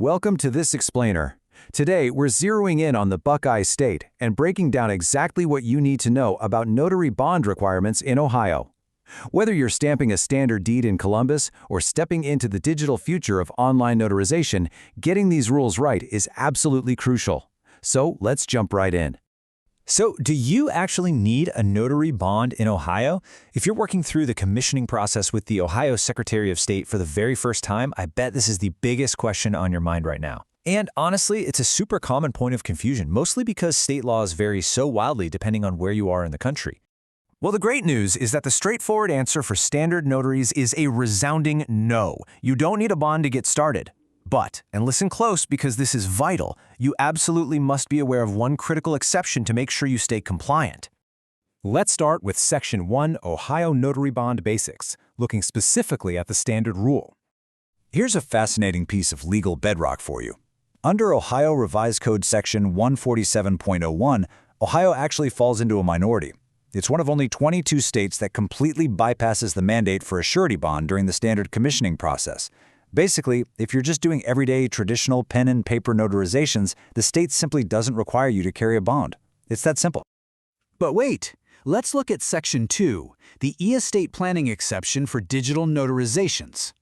Welcome to this explainer. Today, we're zeroing in on the Buckeye State and breaking down exactly what you need to know about notary bond requirements in Ohio. Whether you're stamping a standard deed in Columbus or stepping into the digital future of online notarization, getting these rules right is absolutely crucial. So let's jump right in. So, do you actually need a notary bond in Ohio? If you're working through the commissioning process with the Ohio Secretary of State for the very first time, I bet this is the biggest question on your mind right now. And honestly, it's a super common point of confusion, mostly because state laws vary so wildly depending on where you are in the country. Well, the great news is that the straightforward answer for standard notaries is a resounding no. You don't need a bond to get started. But, and listen close because this is vital, you absolutely must be aware of one critical exception to make sure you stay compliant. Let's start with Section 1, Ohio Notary Bond Basics, looking specifically at the standard rule. Here's a fascinating piece of legal bedrock for you. Under Ohio Revised Code Section 147.01, Ohio actually falls into a minority. It's one of only 22 states that completely bypasses the mandate for a surety bond during the standard commissioning process. Basically, if you're just doing everyday traditional pen and paper notarizations, the state simply doesn't require you to carry a bond. It's that simple. But wait, let's look at Section 2, the e-estate planning exception for digital notarizations.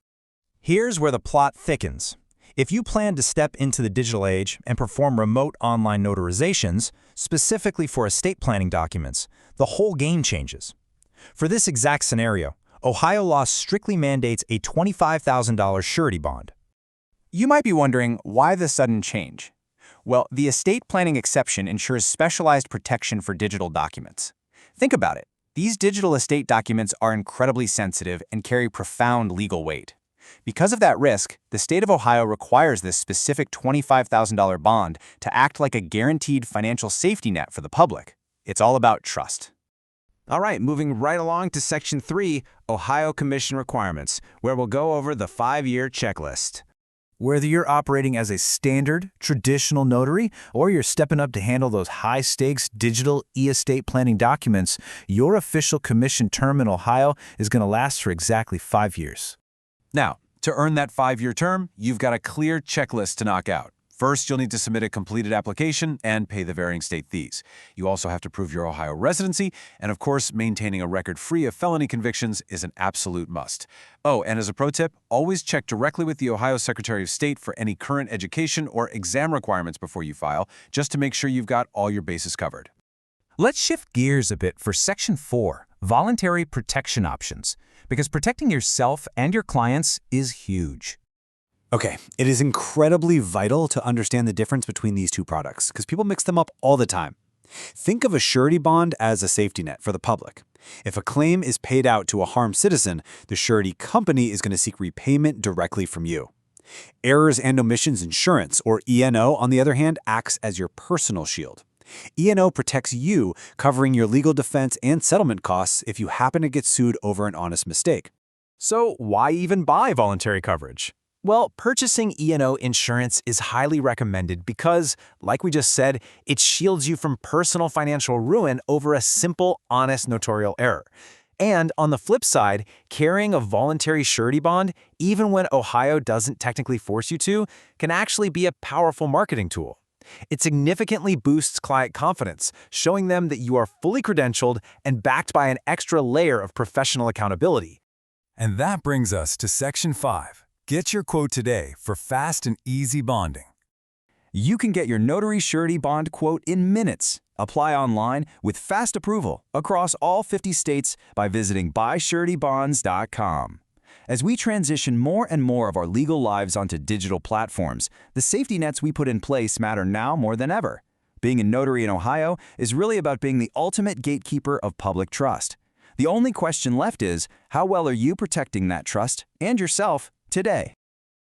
Here's where the plot thickens. If you plan to step into the digital age and perform remote online notarizations, specifically for estate planning documents, the whole game changes. For this exact scenario, Ohio law strictly mandates a $25,000 surety bond. You might be wondering, why the sudden change? Well, the estate planning exception ensures specialized protection for digital documents. Think about it. These digital estate documents are incredibly sensitive and carry profound legal weight. Because of that risk, the state of Ohio requires this specific $25,000 bond to act like a guaranteed financial safety net for the public. It's all about trust. All right, moving right along to Section 3, Ohio Commission Requirements, where we'll go over the 5-year checklist. Whether you're operating as a standard, traditional notary, or you're stepping up to handle those high-stakes digital e-estate planning documents, your official commission term in Ohio is going to last for exactly 5 years. Now, to earn that 5-year term, you've got a clear checklist to knock out. First, you'll need to submit a completed application and pay the varying state fees. You also have to prove your Ohio residency, and of course, maintaining a record free of felony convictions is an absolute must. Oh, and as a pro tip, always check directly with the Ohio Secretary of State for any current education or exam requirements before you file, just to make sure you've got all your bases covered. Let's shift gears a bit for Section 4, Voluntary Protection Options, because protecting yourself and your clients is huge. Okay, it is incredibly vital to understand the difference between these two products because people mix them up all the time. Think of a surety bond as a safety net for the public. If a claim is paid out to a harmed citizen, the surety company is going to seek repayment directly from you. Errors and omissions insurance, or E&O, on the other hand, acts as your personal shield. E&O protects you, covering your legal defense and settlement costs if you happen to get sued over an honest mistake. So why even buy voluntary coverage? Well, purchasing E&O insurance is highly recommended because, like we just said, it shields you from personal financial ruin over a simple, honest notarial error. And on the flip side, carrying a voluntary surety bond, even when Ohio doesn't technically force you to, can actually be a powerful marketing tool. It significantly boosts client confidence, showing them that you are fully credentialed and backed by an extra layer of professional accountability. And that brings us to Section 5. Get your quote today for fast and easy bonding. You can get your notary surety bond quote in minutes. Apply online with fast approval across all 50 states by visiting buysuretybonds.com. As we transition more and more of our legal lives onto digital platforms, the safety nets we put in place matter now more than ever. Being a notary in Ohio is really about being the ultimate gatekeeper of public trust. The only question left is, how well are you protecting that trust and yourself today?